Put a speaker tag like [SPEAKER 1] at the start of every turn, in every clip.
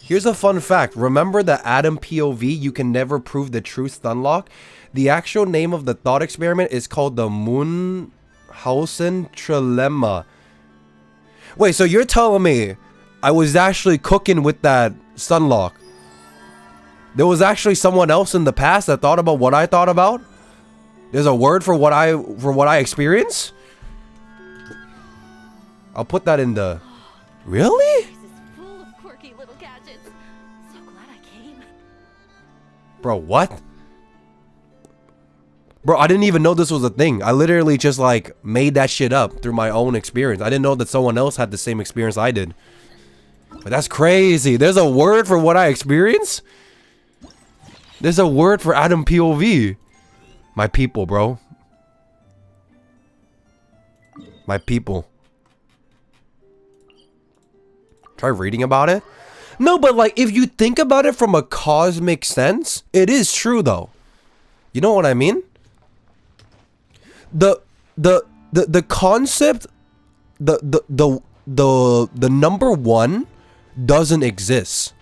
[SPEAKER 1] Here's a fun fact. Remember the atom POV, you can never prove the truth unlock? The actual name of the thought experiment is called the Munchausen trilemma. Wait, so you're telling me I was actually cooking with that sunlock? There was actually someone else in the past that thought about what I thought about? There's a word for what I experience? I'll put that in the... Really?
[SPEAKER 2] This is full of quirky little gadgets. So glad I came.
[SPEAKER 1] Bro, what? Bro, I didn't even know this was a thing. I literally just like made that shit up through my own experience. I didn't know that someone else had the same experience I did. But that's crazy. There's a word for what I experience? There's a word for atom POV. My people, bro. My people. Try reading about it? No, but like if you think about it from a cosmic sense, it is true though. You know what I mean? The concept, the number one doesn't exist.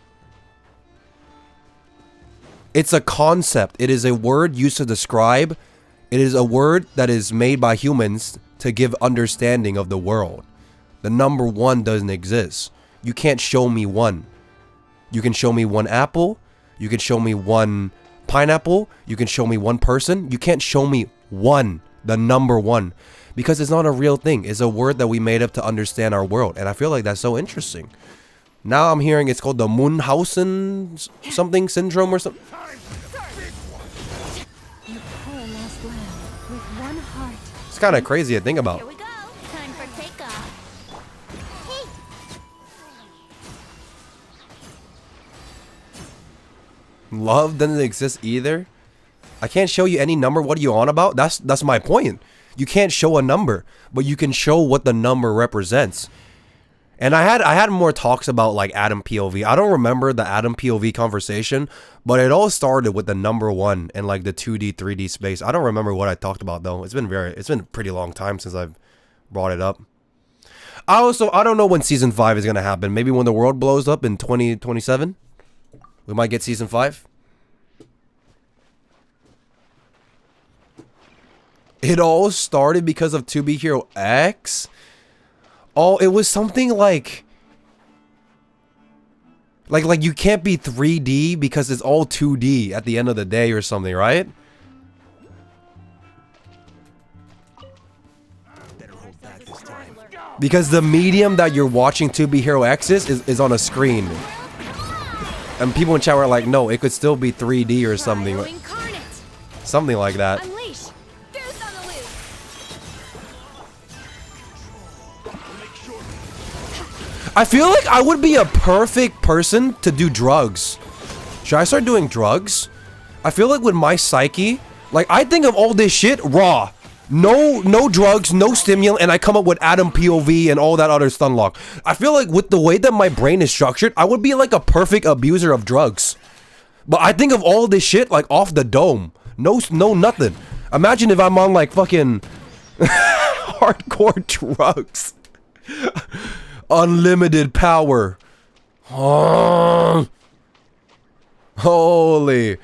[SPEAKER 1] It's a concept. It is a word used to describe. It is a word that is made by humans to give understanding of the world. The number one doesn't exist. You can't show me one. You can show me one apple. You can show me one pineapple. You can show me one person. You can't show me one, the number one, because it's not a real thing. It's a word that we made up to understand our world. And I feel like that's so interesting. Now I'm hearing it's called the Munchausen something syndrome or something. It's kind of crazy to think about.
[SPEAKER 2] Here we go. Time for takeoff.
[SPEAKER 1] Love doesn't exist either. I can't show you any number. What are you on about? That's my point. You can't show a number, but you can show what the number represents. And I had more talks about like atom POV. I don't remember the atom POV conversation, but it all started with the number one and like the 2D, 3D space. I don't remember what I talked about though. It's been a pretty long time since I've brought it up. I don't know when season 5 is gonna happen. Maybe when the world blows up in 2027, we might get season 5. It all started because of To Be Hero X. Oh, it was something like you can't be 3D because it's all 2D at the end of the day or something, right? Because the medium that you're watching To Be Hero X is on a screen. And people in chat were like, no, it could still be 3D or something. Something like that. I feel like I would be a perfect person to do drugs. Should I start doing drugs? I feel like with my psyche, like I think of all this shit raw. No drugs, no stimulant, and I come up with atom POV and all that other stunlock. I feel like with the way that my brain is structured, I would be like a perfect abuser of drugs. But I think of all this shit like off the dome. No nothing. Imagine if I'm on like fucking hardcore drugs. Unlimited power. Oh. Holy.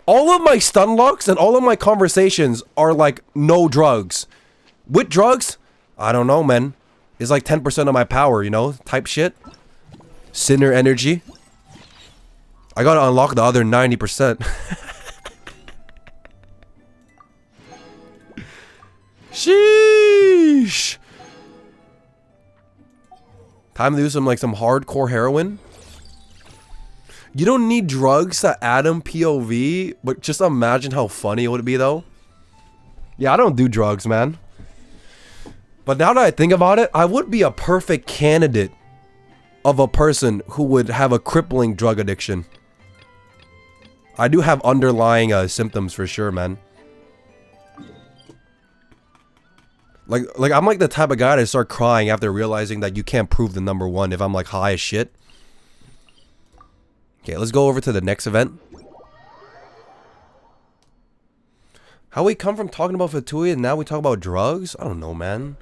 [SPEAKER 1] All of my stun locks and all of my conversations are like no drugs. With drugs, I don't know, man. It's like 10% of my power, you know, type shit. Sinner energy. I gotta unlock the other 90%. Sheesh. Time to do some hardcore heroin. You don't need drugs to atom POV, but just imagine how funny it would be though. Yeah, I don't do drugs, man. But now that I think about it, I would be a perfect candidate of a person who would have a crippling drug addiction. I do have underlying symptoms for sure, man. Like I'm like the type of guy to start crying after realizing that you can't prove the number one if I'm like high as shit. Okay, let's go over to the next event. How we come from talking about Fatui and now we talk about drugs? I don't know, man.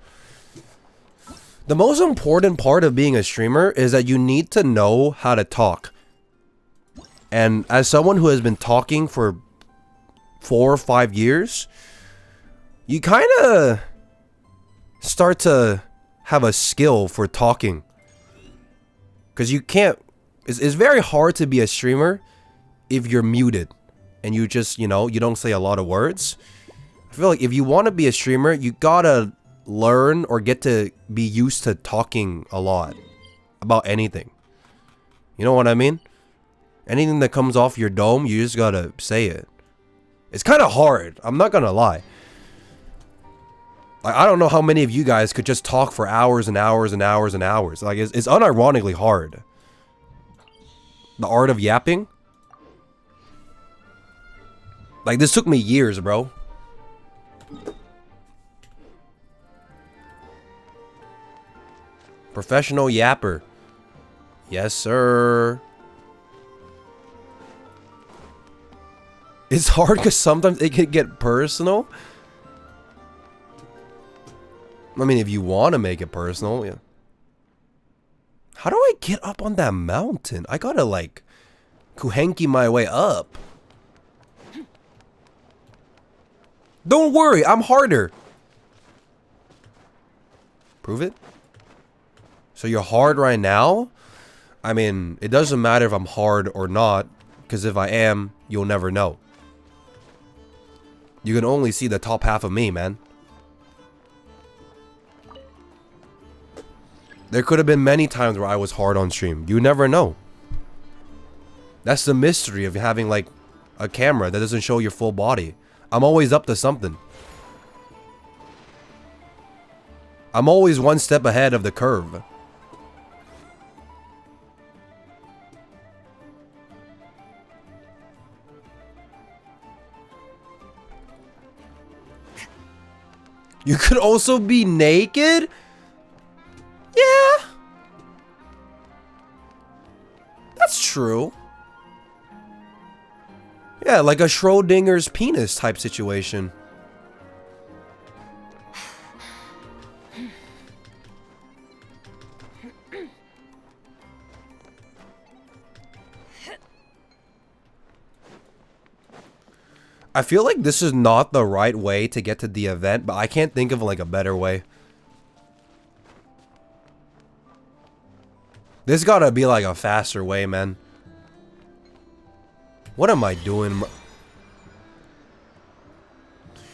[SPEAKER 1] The most important part of being a streamer is that you need to know how to talk. And as someone who has been talking for 4 or 5 years, you kind of start to have a skill for talking. Because you can't... It's very hard to be a streamer if you're muted. And you just, you know, you don't say a lot of words. I feel like if you want to be a streamer, you gotta learn or get to be used to talking a lot. About anything. You know what I mean? Anything that comes off your dome, you just gotta say it. It's kind of hard. I'm not gonna lie. Like, I don't know how many of you guys could just talk for hours and hours and hours and hours. Like, it's unironically hard. The art of yapping. Like, this took me years, bro. Professional yapper. Yes, sir. It's hard because sometimes it can get personal. I mean, if you want to make it personal, yeah. How do I get up on that mountain? I gotta, like, kuhenki my way up. Don't worry, I'm harder. Prove it. So you're hard right now? I mean, it doesn't matter if I'm hard or not, because if I am, you'll never know. You can only see the top half of me, man. There could have been many times where I was hard on stream. You never know. That's the mystery of having, like, a camera that doesn't show your full body. I'm always up to something. I'm always one step ahead of the curve. You could also be naked? Yeah. That's true. Yeah, like a Schrodinger's penis type situation. I feel like this is not the right way to get to the event, but I can't think of like a better way. This gotta be like a faster way, man. What am I doing?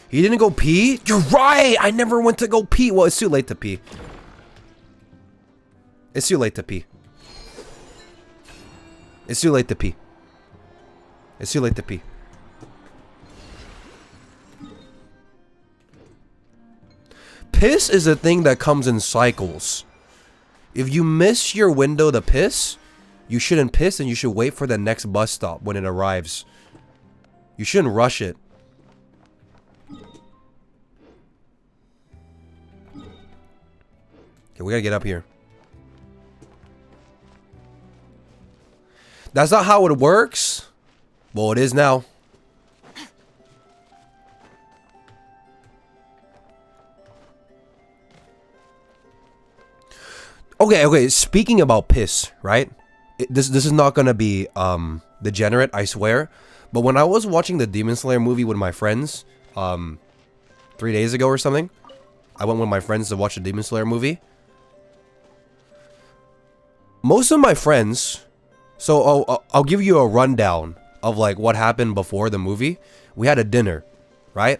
[SPEAKER 1] He didn't go pee? You're right! I never went to go pee. Well, it's too late to pee. It's too late to pee. It's too late to pee. It's too late to pee. Piss is a thing that comes in cycles. If you miss your window to piss, you shouldn't piss and you should wait for the next bus stop when it arrives. You shouldn't rush it. Okay, we gotta get up here. That's not how it works. Well, it is now. Okay, speaking about piss, right? This is not gonna be degenerate, I swear. But when I was watching the Demon Slayer movie with my friends 3 days ago or something, I went with my friends to watch the Demon Slayer movie. Most of my friends, so I'll give you a rundown of like what happened before the movie. We had a dinner, right?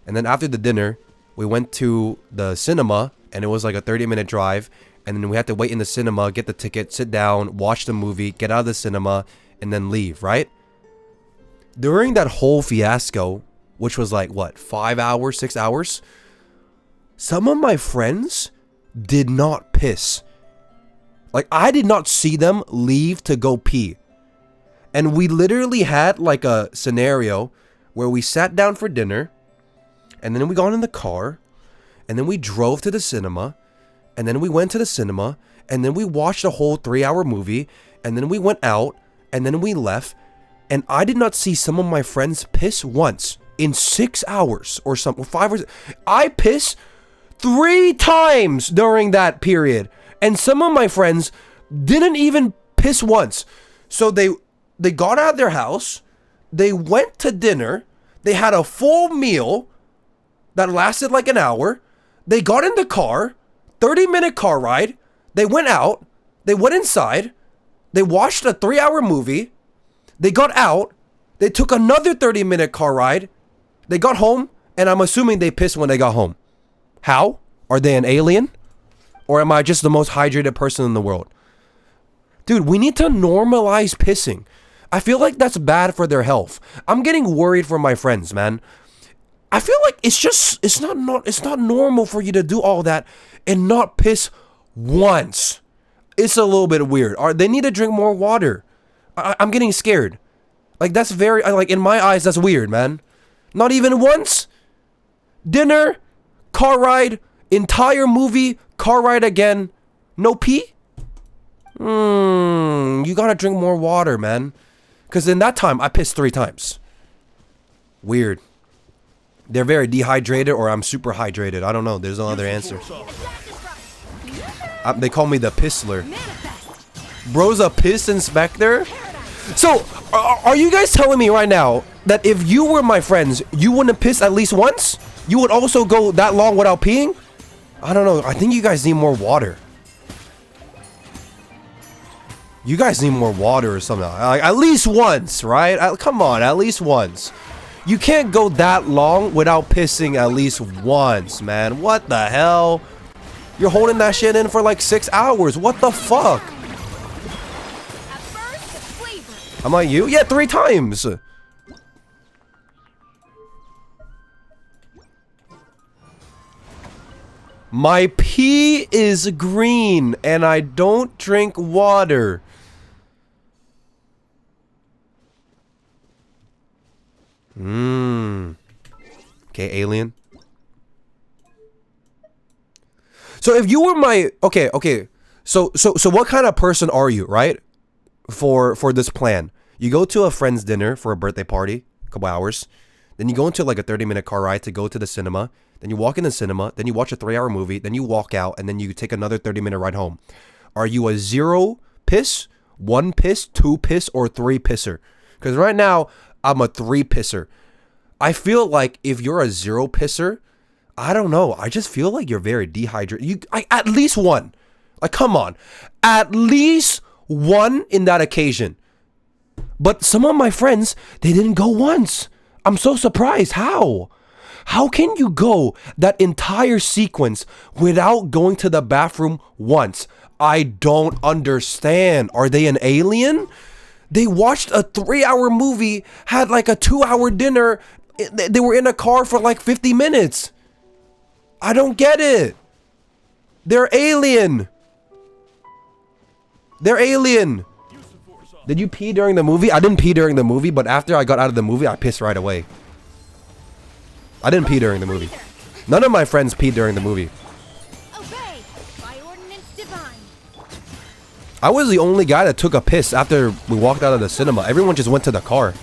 [SPEAKER 1] And then after the dinner, we went to the cinema, and it was like a 30-minute drive. And then we had to wait in the cinema, get the ticket, sit down, watch the movie, get out of the cinema, and then leave, right? During that whole fiasco, which was like, what, 5 hours, 6 hours? Some of my friends did not piss. Like, I did not see them leave to go pee. And we literally had like a scenario where we sat down for dinner, and then we got in the car, and then we drove to the cinema, and then we went to the cinema, and then we watched a whole 3-hour movie, and then we went out, and then we left, and I did not see some of my friends piss once in 6 hours or something, 5 or 6. I pissed 3 times during that period, and some of my friends didn't even piss once. So They got out of their house. They went to dinner. They had a full meal that lasted like an hour. They got in the car, 30-minute car ride. They went out. They went inside. They watched a 3-hour movie. They got out. They took another 30-minute car ride. They got home, and I'm assuming they pissed when they got home. How? Are they an alien? Or am I just the most hydrated person in the world? Dude, we need to normalize pissing. I feel like that's bad for their health. I'm getting worried for my friends, man. I feel like it's not normal for you to do all that and not piss once. It's a little bit weird. They need to drink more water. I'm getting scared. Like, that's very, like, in my eyes, that's weird, man. Not even once. Dinner, car ride, entire movie, car ride again. No pee? You gotta drink more water, man. Because in that time, I pissed 3 times. Weird. They're very dehydrated, or I'm super hydrated. I don't know. There's no other answer. They call me the Pissler. Bro's a piss inspector? So, are you guys telling me right now that if you were my friends, you wouldn't piss at least once? You would also go that long without peeing? I don't know. I think you guys need more water. You guys need more water or something. Like, at least once, right? Come on, at least once. You can't go that long without pissing at least once, man. What the hell? You're holding that shit in for like 6 hours. What the fuck? I'm like you? Yeah, 3 times. My pee is green and I don't drink water. Okay, alien. So if you were my okay. So what kind of person are you, right? For this plan. You go to a friend's dinner for a birthday party, a couple hours. Then you go into like a 30-minute car ride to go to the cinema. Then you walk in the cinema. Then you watch a 3-hour movie. Then you walk out, and then you take another 30-minute ride home. Are you a 0 piss, 1 piss, 2 piss, or 3 pisser? Because right now I'm a 3 pisser. I feel like if you're a 0 pisser, I don't know. I just feel like you're very dehydrated. At least one. Like, come on. At least one in that occasion. But some of my friends, they didn't go once. I'm so surprised. How? How can you go that entire sequence without going to the bathroom once? I don't understand. Are they an alien? They watched a 3-hour movie, had like a 2-hour dinner. They were in a car for like 50 minutes. I don't get it. They're alien. They're alien. Did you pee during the movie? I didn't pee during the movie, but after I got out of the movie, I pissed right away. I didn't pee during the movie. None of my friends peed during the movie.
[SPEAKER 2] Obey by ordinance divine.
[SPEAKER 1] I was the only guy that took a piss after we walked out of the cinema. Everyone just went to the car.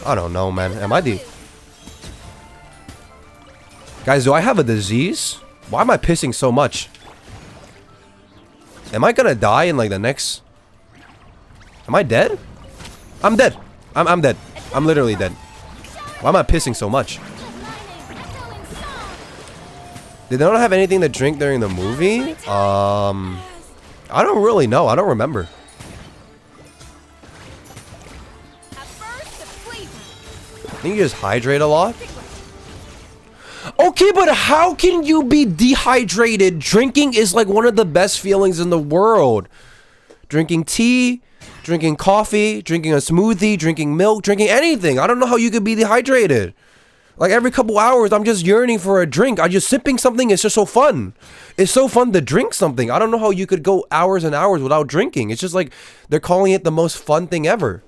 [SPEAKER 1] I don't know, man. Am I the... Guys, do I have a disease? Why am I pissing so much? Am I gonna die in like the next... Am I dead? I'm dead. I'm dead. I'm literally dead. Why am I pissing so much? Did they not have anything to drink during the movie? I don't really know. I don't remember. I think you just hydrate a lot. Okay, but how can you be dehydrated? Drinking is like one of the best feelings in the world. Drinking tea, drinking coffee, drinking a smoothie, drinking milk, drinking anything. I don't know how you could be dehydrated. Like every couple hours, I'm just yearning for a drink. I just sipping something. It's just so fun. It's so fun to drink something. I don't know how you could go hours and hours without drinking. It's just like they're calling it the most fun thing ever.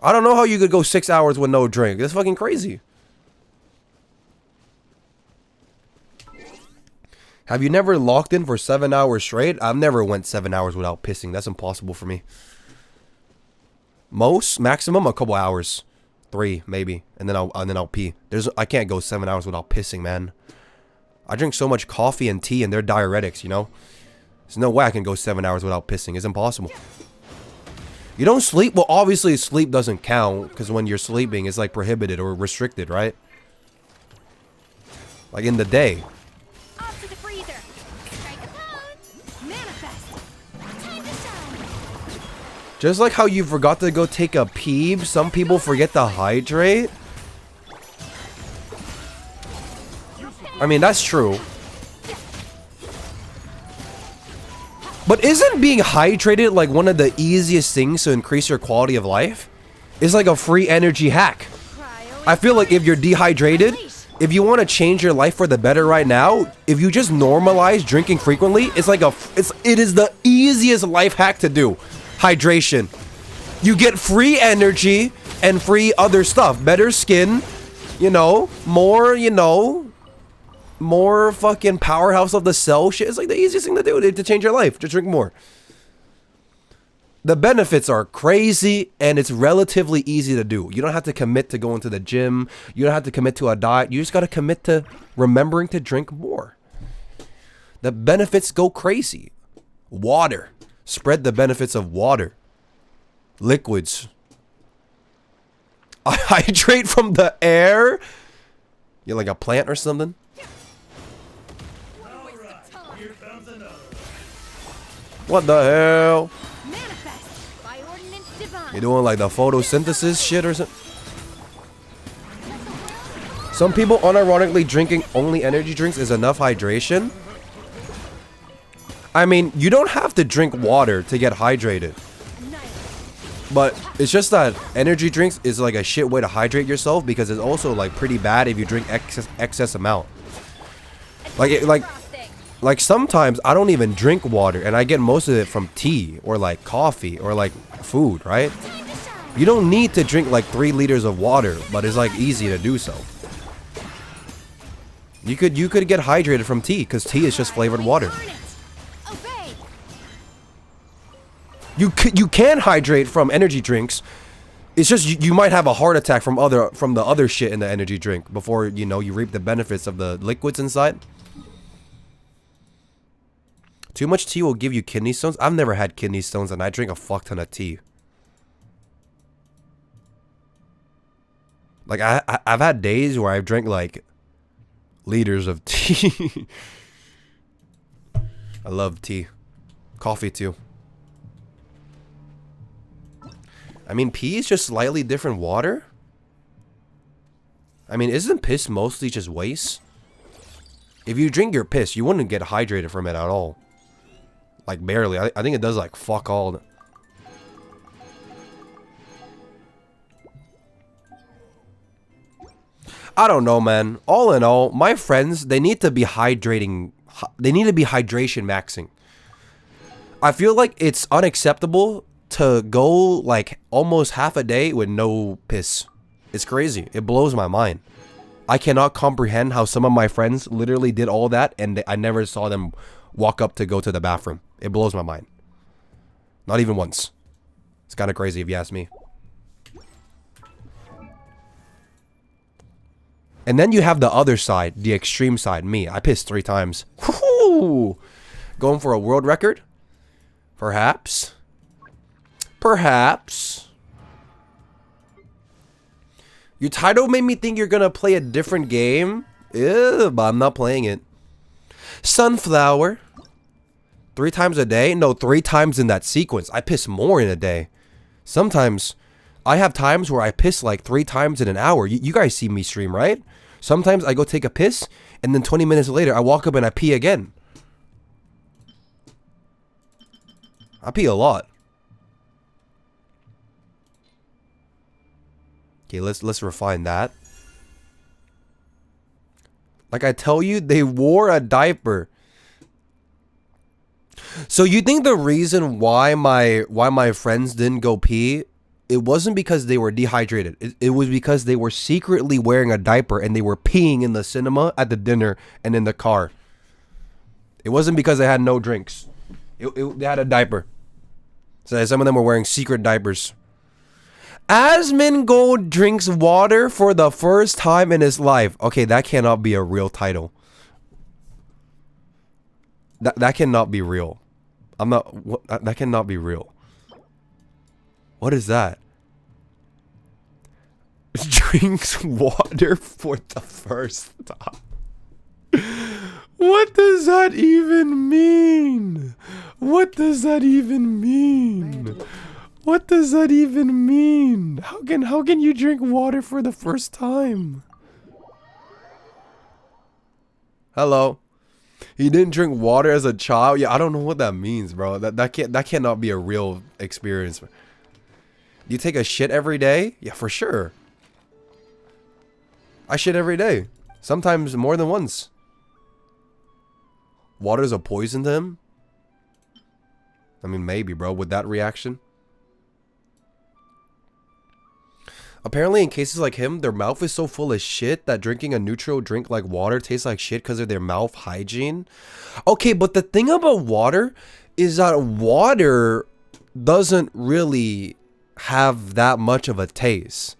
[SPEAKER 1] I don't know how you could go 6 hours with no drink. That's fucking crazy. Have you never locked in for 7 hours straight? I've never went 7 hours without pissing. That's impossible for me. Maximum, a couple hours. 3, maybe. And then I'll pee. I can't go 7 hours without pissing, man. I drink so much coffee and tea and they're diuretics, you know? There's no way I can go 7 hours without pissing. It's impossible. You don't sleep? Well, obviously sleep doesn't count because when you're sleeping, it's like prohibited or restricted, right? Like in the day.
[SPEAKER 2] Off to the freezer. Strike a pose. Manifest. Time to shine.
[SPEAKER 1] Just like how you forgot to go take a pee, some people forget to hydrate. I mean, that's true. But isn't being hydrated like one of the easiest things to increase your quality of life? It's like a free energy hack. I feel like if you're dehydrated, if you want to change your life for the better right now, if you just normalize drinking frequently, it is the easiest life hack to do. Hydration. You get free energy and free other stuff. Better skin, more fucking powerhouse of the cell shit. It's like the easiest thing to do to change your life. Just drink more. The benefits are crazy and it's relatively easy to do. You don't have to commit to going to the gym. You don't have to commit to a diet. You just got to commit to remembering to drink more. The benefits go crazy. Water. Spread the benefits of water. Liquids. I hydrate from the air. You're like a plant or something. What the hell?
[SPEAKER 2] Manifest. By ordinance divine.
[SPEAKER 1] You doing like the photosynthesis shit or something? Some people unironically drinking only energy drinks is enough hydration. I mean, you don't have to drink water to get hydrated. But it's just that energy drinks is like a shit way to hydrate yourself because it's also like pretty bad if you drink excess amount. Like sometimes I don't even drink water and I get most of it from tea or like coffee or like food, right? You don't need to drink like 3 liters of water, but it's like easy to do so. You could get hydrated from tea because tea is just flavored water. You can hydrate from energy drinks. It's just you might have a heart attack from the other shit in the energy drink before you reap the benefits of the liquids inside. Too much tea will give you kidney stones. I've never had kidney stones and I drink a fuck ton of tea. Like I've had days where I've drank like liters of tea. I love tea. Coffee too. I mean, pee is just slightly different water. I mean, isn't piss mostly just waste? If you drink your piss, you wouldn't get hydrated from it at all. Like, barely. I think it does, like, fuck all. I don't know, man. All in all, my friends, they need to be hydrating. They need to be hydration maxing. I feel like it's unacceptable to go, like, almost half a day with no piss. It's crazy. It blows my mind. I cannot comprehend how some of my friends literally did all that and I never saw them walk up to go to the bathroom. It blows my mind. Not even once. It's kind of crazy if you ask me. And then you have the other side, the extreme side, me. I pissed 3 times. Woo-hoo! Going for a world record? Perhaps. Perhaps. Your title made me think you're gonna play a different game. Ew, but I'm not playing it. Sunflower. 3 times a day? No, 3 times in that sequence. I piss more in a day. Sometimes I have times where I piss like 3 times in an hour. You guys see me stream, right? Sometimes I go take a piss and then 20 minutes later I walk up and I pee again. I pee a lot. Okay, let's refine that. Like I tell you, they wore a diaper. So you think the reason why my friends didn't go pee, it wasn't because they were dehydrated. It was because they were secretly wearing a diaper and they were peeing in the cinema, at the dinner, and in the car. It wasn't because they had no drinks. They had a diaper. So some of them were wearing secret diapers. Asmongold drinks water for the first time in his life. Okay, that cannot be a real title. That cannot be real. I'm not. What, that cannot be real. What is that? Drinks water for the first time. What does that even mean? What does that even mean? What does that even mean? How can you drink water for the first time? Hello. He didn't drink water as a child. Yeah, I don't know what that means, bro. That cannot be a real experience. Do you take a shit every day? Yeah, for sure. I shit every day. Sometimes more than once. Water's a poison to him? I mean, maybe, bro. With that reaction? Apparently, in cases like him, their mouth is so full of shit that drinking a neutral drink like water tastes like shit because of their mouth hygiene. Okay, but the thing about water is that water doesn't really have that much of a taste.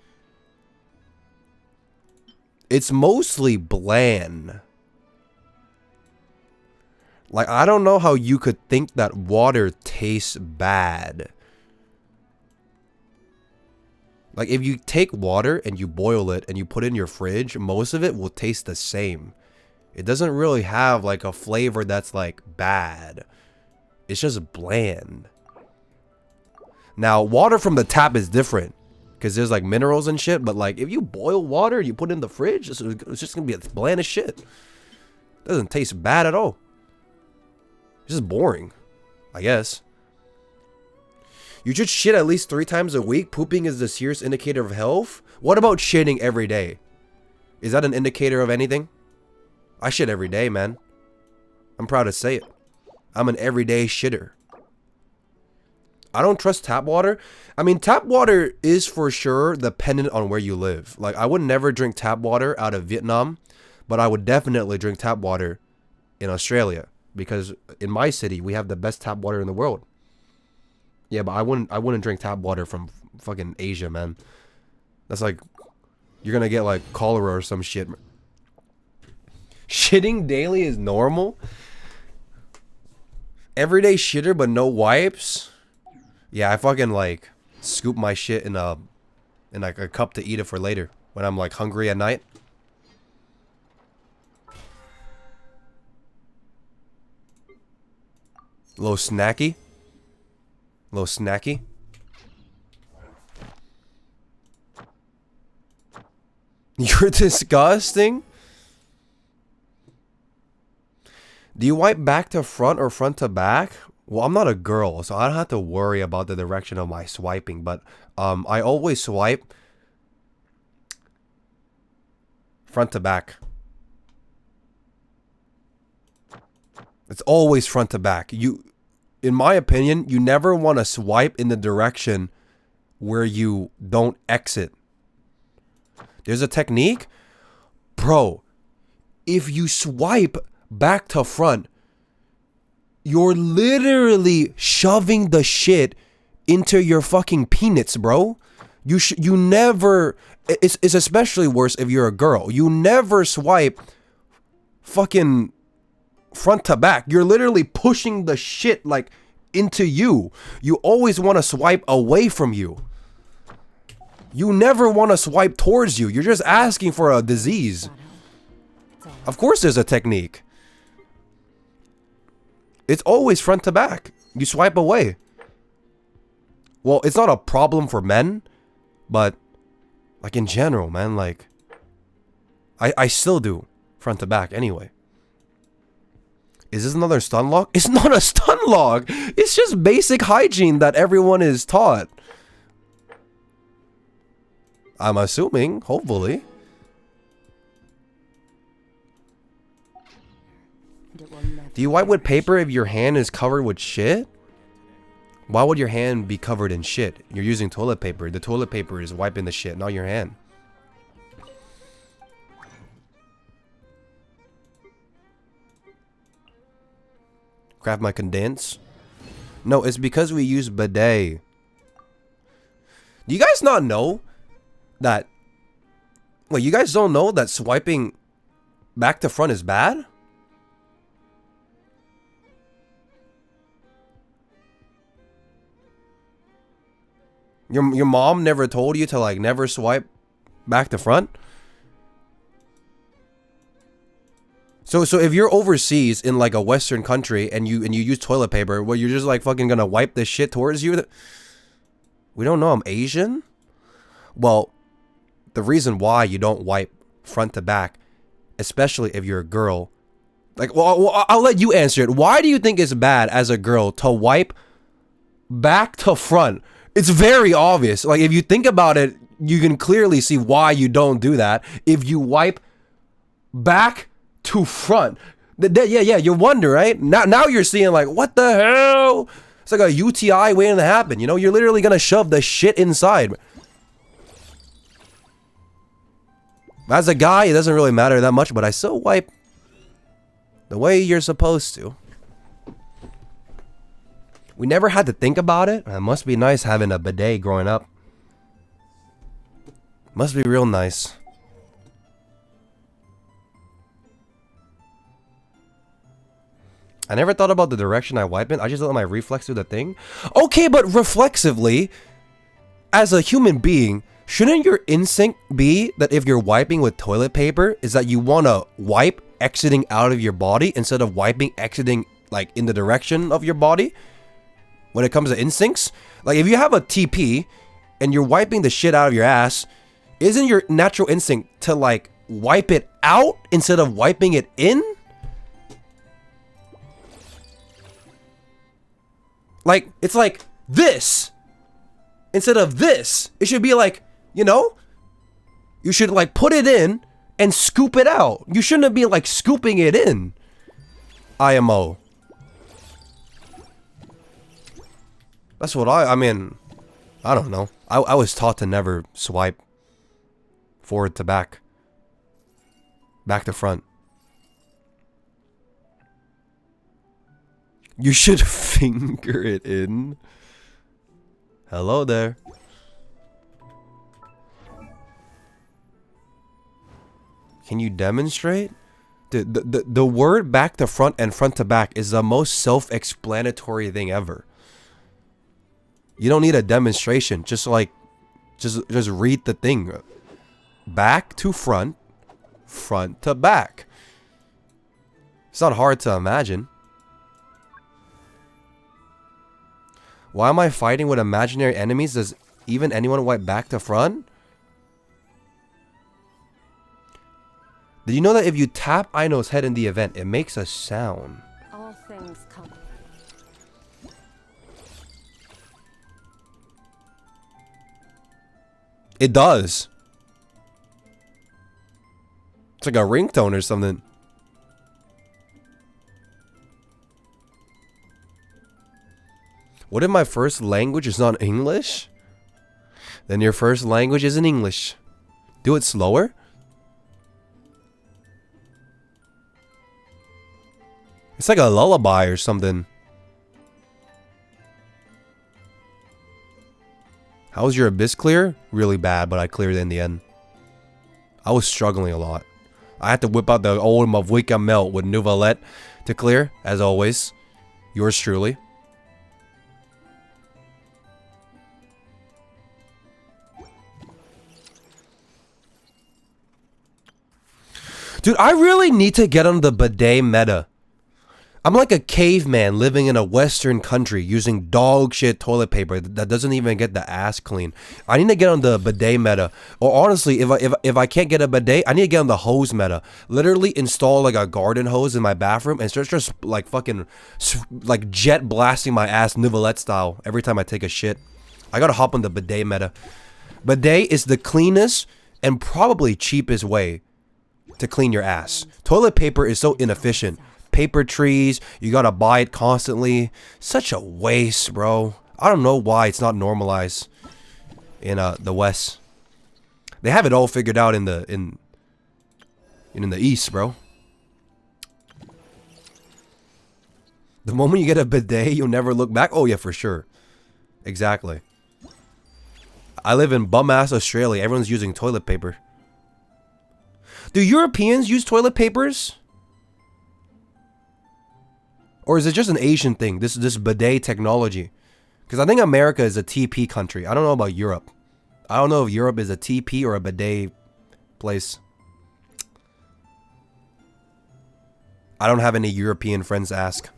[SPEAKER 1] It's mostly bland. Like, I don't know how you could think that water tastes bad. Like, if you take water and you boil it and you put it in your fridge, most of it will taste the same. It doesn't really have, like, a flavor that's, like, bad. It's just bland. Now, water from the tap is different. Because there's, like, minerals and shit. But, like, if you boil water and you put it in the fridge, it's just going to be bland as shit. It doesn't taste bad at all. It's just boring, I guess. You should shit at least 3 times a week. Pooping is the serious indicator of health. What about shitting every day? Is that an indicator of anything? I shit every day, man. I'm proud to say it. I'm an everyday shitter. I don't trust tap water. I mean, tap water is for sure dependent on where you live. Like, I would never drink tap water out of Vietnam, but I would definitely drink tap water in Australia. Because in my city, we have the best tap water in the world. Yeah, but I wouldn't drink tap water from fucking Asia, man. That's like, you're gonna get like cholera or some shit. Shitting daily is normal? Everyday shitter but no wipes? Yeah, I fucking like scoop my shit in like a cup to eat it for later when I'm like hungry at night. A little snacky. A little snacky. You're disgusting. Do you wipe back to front or front to back? Well, I'm not a girl, so I don't have to worry about the direction of my swiping, but I always swipe front to back. It's always front to back. In my opinion, you never want to swipe in the direction where you don't exit. There's a technique. Bro, if you swipe back to front, you're literally shoving the shit into your fucking peanuts, bro. You never... It's especially worse if you're a girl. You never swipe fucking front to back. You're literally pushing the shit like into you. You always want to swipe away from you. You never want to swipe towards you. You're just asking for a disease. Of course there's a technique. It's always front to back. You swipe away. Well, it's not a problem for men, but like in general, man, like I still do front to back anyway. Is this another stun lock? It's not a stun lock. It's just basic hygiene that everyone is taught. I'm assuming, hopefully. Do you wipe with paper if your hand is covered with shit? Why would your hand be covered in shit? You're using toilet paper. The toilet paper is wiping the shit, not your hand. Grab my condense. No, it's because we use bidet. Do you guys not know that... Wait, you guys don't know that swiping back to front is bad? Your mom never told you to like never swipe back to front? So if you're overseas in like a Western country and you use toilet paper, well, you're just like fucking gonna wipe this shit towards you? We don't know I'm Asian? Well, the reason why you don't wipe front to back, especially if you're a girl, like, well, I'll let you answer it. Why do you think it's bad as a girl to wipe back to front? It's very obvious. Like, if you think about it, you can clearly see why you don't do that. If you wipe back to front, yeah, you wonder, right? Now you're seeing like, what the hell? It's like a UTI waiting to happen. You know, you're literally gonna shove the shit inside. As a guy, it doesn't really matter that much, but I still wipe the way you're supposed to. We never had to think about it. It must be nice having a bidet growing up. Must be real nice. I never thought about the direction I wipe in. I just let my reflex do the thing. Okay, but reflexively, as a human being, shouldn't your instinct be that if you're wiping with toilet paper, is that you want to wipe exiting out of your body instead of wiping exiting like in the direction of your body? When it comes to instincts, like if you have a TP and you're wiping the shit out of your ass, isn't your natural instinct to like wipe it out instead of wiping it in? Like, it's like this instead of this. It should be like, you know, you should like put it in and scoop it out. You shouldn't be like scooping it in. IMO. That's what I mean, I don't know. I was taught to never swipe forward to back. Back to front. You should finger it in. Hello there. Can you demonstrate? The word back to front and front to back is the most self-explanatory thing ever. You don't need a demonstration. Just like, just read the thing. Back to front, front to back. It's not hard to imagine. Why am I fighting with imaginary enemies? Does even anyone wipe back to front? Did you know that if you tap Aino's head in the event, it makes a sound?
[SPEAKER 2] All things come.
[SPEAKER 1] It does. It's like a ringtone or something. What if my first language is not English? Then your first language isn't English. Do it slower. It's like a lullaby or something. How was your abyss clear? Really bad, but I cleared it in the end. I was struggling a lot. I had to whip out the old Mavwika melt with Nouvelette to clear, as always. Yours truly. Dude, I really need to get on the bidet meta. I'm like a caveman living in a Western country using dog shit toilet paper that doesn't even get the ass clean. I need to get on the bidet meta. Or honestly, if I can't get a bidet, I need to get on the hose meta. Literally install like a garden hose in my bathroom and start just like fucking like jet blasting my ass Nouvelette style every time I take a shit. I gotta hop on the bidet meta. Bidet is the cleanest and probably cheapest way to clean your ass. Toilet paper is so inefficient. Paper trees, you gotta buy it constantly. Such a waste, bro. I don't know why it's not normalized in the West. They have it all figured out in the East, bro. The moment you get a bidet, you'll never look back. Oh yeah, for sure. Exactly. I live in bum-ass Australia. Everyone's using toilet paper. Do Europeans use toilet papers? Or is it just an Asian thing, this bidet technology? Because I think America is a TP country. I don't know about Europe. I don't know if Europe is a TP or a bidet place. I don't have any European friends to ask.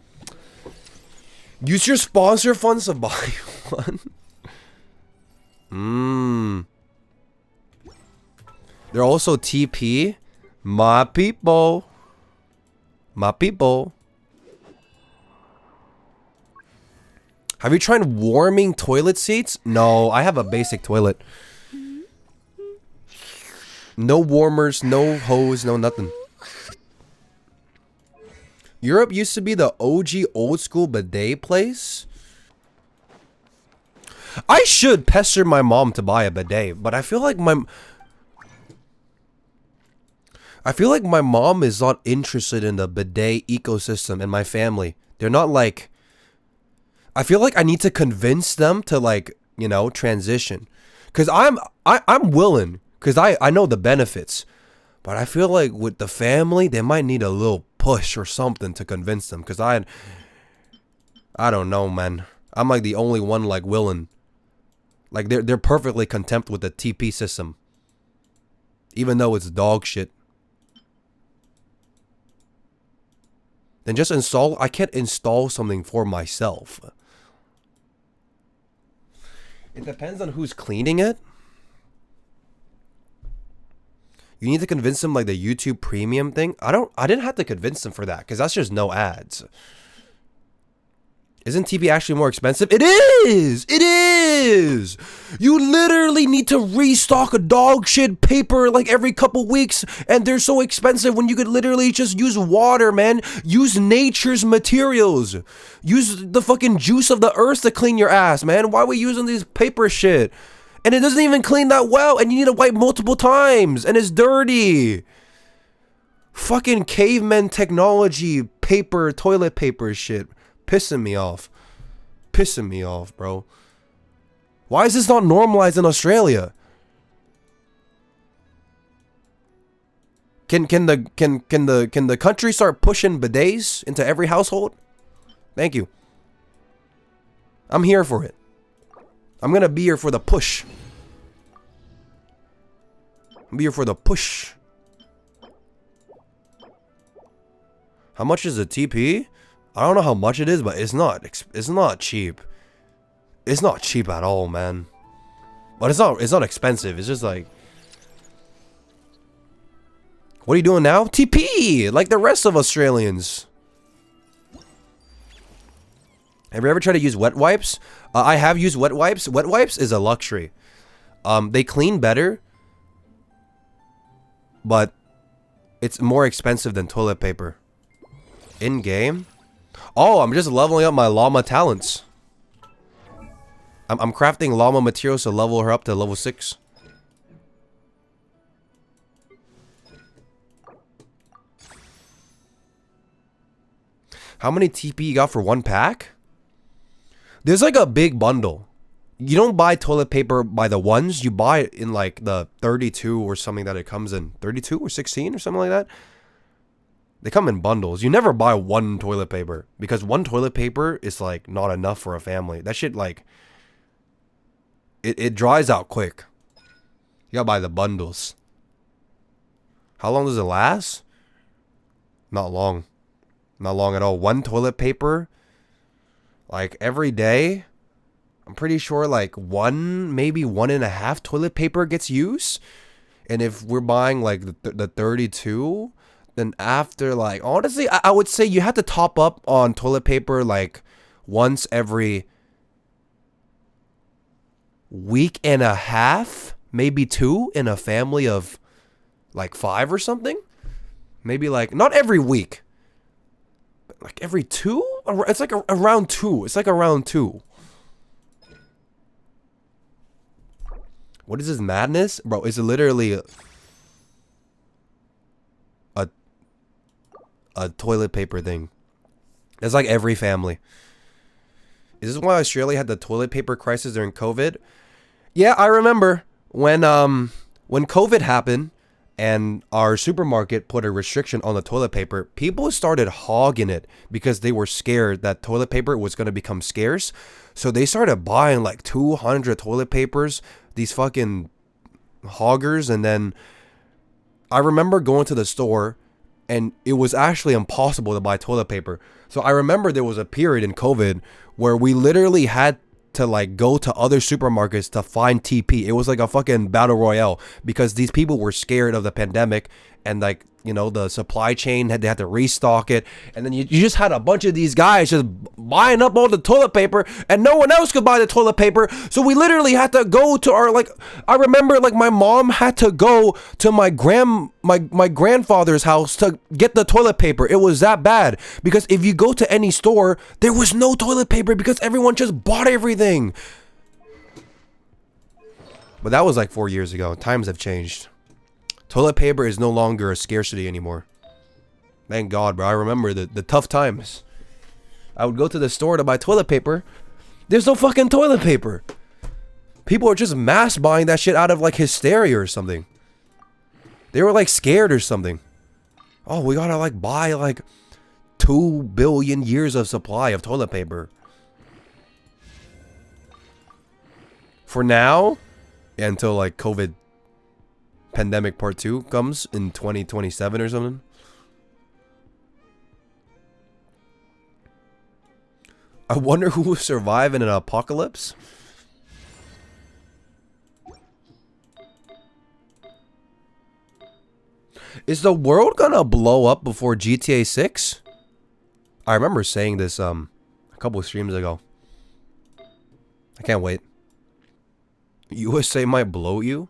[SPEAKER 1] Use your sponsor funds to buy one. They're also TP. My people. My people. Have you tried warming toilet seats? No, I have a basic toilet. No warmers, no hose, no nothing. Europe used to be the OG old school bidet place. I should pester my mom to buy a bidet, but I feel like my mom is not interested in the bidet ecosystem in my family. They're not like, I feel like I need to convince them to, like, you know, transition. Cause I'm willing, cause I know the benefits. But I feel like with the family, they might need a little push or something to convince them. Cause I don't know, man. I'm like the only one like willing. Like they're perfectly content with the TP system. Even though it's dog shit. Then just install. I can't install something for myself. It depends on who's cleaning it. You need to convince them like the YouTube premium thing. I didn't have to convince them for that because that's just no ads. Isn't TP actually more expensive? It is! It is! You literally need to restock a dog shit paper like every couple weeks, and they're so expensive when you could literally just use water, man. Use nature's materials. Use the fucking juice of the earth to clean your ass, man. Why are we using these paper shit? And it doesn't even clean that well, and you need to wipe multiple times, and it's dirty. Fucking caveman technology, paper, toilet paper shit. Pissing me off. Pissing me off, bro. Why is this not normalized in Australia? Can the country start pushing bidets into every household? Thank you. I'm here for it. I'm gonna be here for the push. I'm here for the push. How much is a TP? I don't know how much it is, but it's not cheap. It's not cheap at all, man. But it's not expensive. It's just like, what are you doing now? TP, like the rest of Australians. Have you ever tried to use wet wipes? I have used wet wipes. Wet wipes is a luxury. They clean better, but it's more expensive than toilet paper. In game? Oh, I'm just leveling up my llama talents. I'm crafting llama materials to level her up to level 6. How many TP you got for one pack? There's like a big bundle. You don't buy toilet paper by the ones. You buy it in like the 32 or something that it comes in. 32 or 16 or something like that. They come in bundles. You never buy one toilet paper because one toilet paper is like not enough for a family. That shit like it dries out quick. You gotta buy the bundles. How long does it last? Not long. Not long at all. One toilet paper, like every day, I'm pretty sure like maybe 1.5 toilet paper gets used. And if we're buying like the 32, then after like, honestly, I would say you have to top up on toilet paper like once every week and a half, maybe 2 in a family of like 5 or something. Maybe like, not every week, but like every 2? It's like around 2. It's like around 2. What is this madness? Bro, it's literally a toilet paper thing. It's like every family. Is this why Australia had the toilet paper crisis during COVID? Yeah, I remember when COVID happened and our supermarket put a restriction on the toilet paper, people started hogging it because they were scared that toilet paper was going to become scarce. So they started buying like 200 toilet papers, these fucking hoggers. And then I remember going to the store and it was actually impossible to buy toilet paper. So I remember there was a period in COVID where we literally had to like go to other supermarkets to find TP. It was like a fucking battle royale because these people were scared of the pandemic and like, you know, the supply chain they had to restock it. And then you just had a bunch of these guys just buying up all the toilet paper and no one else could buy the toilet paper. So we literally had to go to our, like, I remember like my mom had to go to my grandfather's house to get the toilet paper. It was that bad because if you go to any store, there was no toilet paper because everyone just bought everything. But that was like 4 years ago. Times have changed. Toilet paper is no longer a scarcity anymore. Thank God, bro. I remember the tough times. I would go to the store to buy toilet paper. There's no fucking toilet paper. People are just mass buying that shit out of like hysteria or something. They were like scared or something. Oh, we gotta like buy like 2 billion years of supply of toilet paper. For now, until like COVID pandemic part 2 comes in 2027 or something. I wonder who will survive in an apocalypse. Is the world gonna blow up before GTA 6? I remember saying this a couple of streams ago. I can't wait. USA might blow you?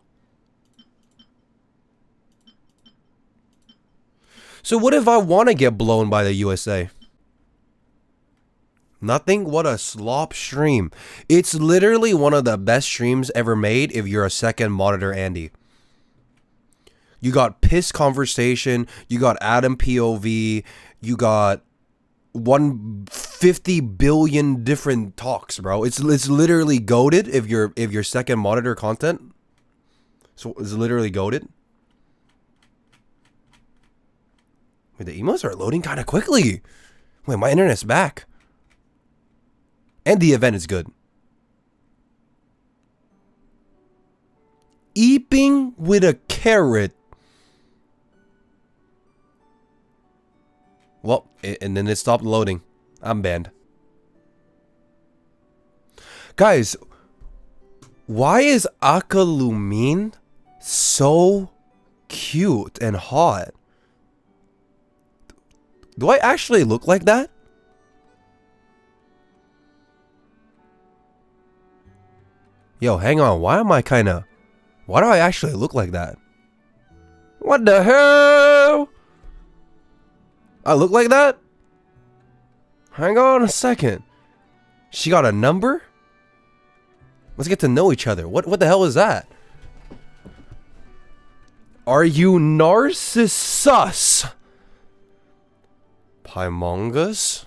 [SPEAKER 1] So what if I want to get blown by the USA? Nothing? What a slop stream. It's literally one of the best streams ever made if you're a second monitor Andy. You got piss conversation, you got Adam POV, you got 150 billion different talks, bro. It's literally goated if you're second monitor content. So it's literally goated. Wait, the emails are loading kind of quickly. Wait, my internet's back. And the event is good. Eeping with a carrot. Well, and then it stopped loading. I'm banned. Guys, why is Akalumin so cute and hot? Do I actually look like that? Yo, hang on. Why do I actually look like that? What the hell? I look like that? Hang on a second. She got a number? Let's get to know each other. What the hell is that? Are you Narcissus? Pymongus?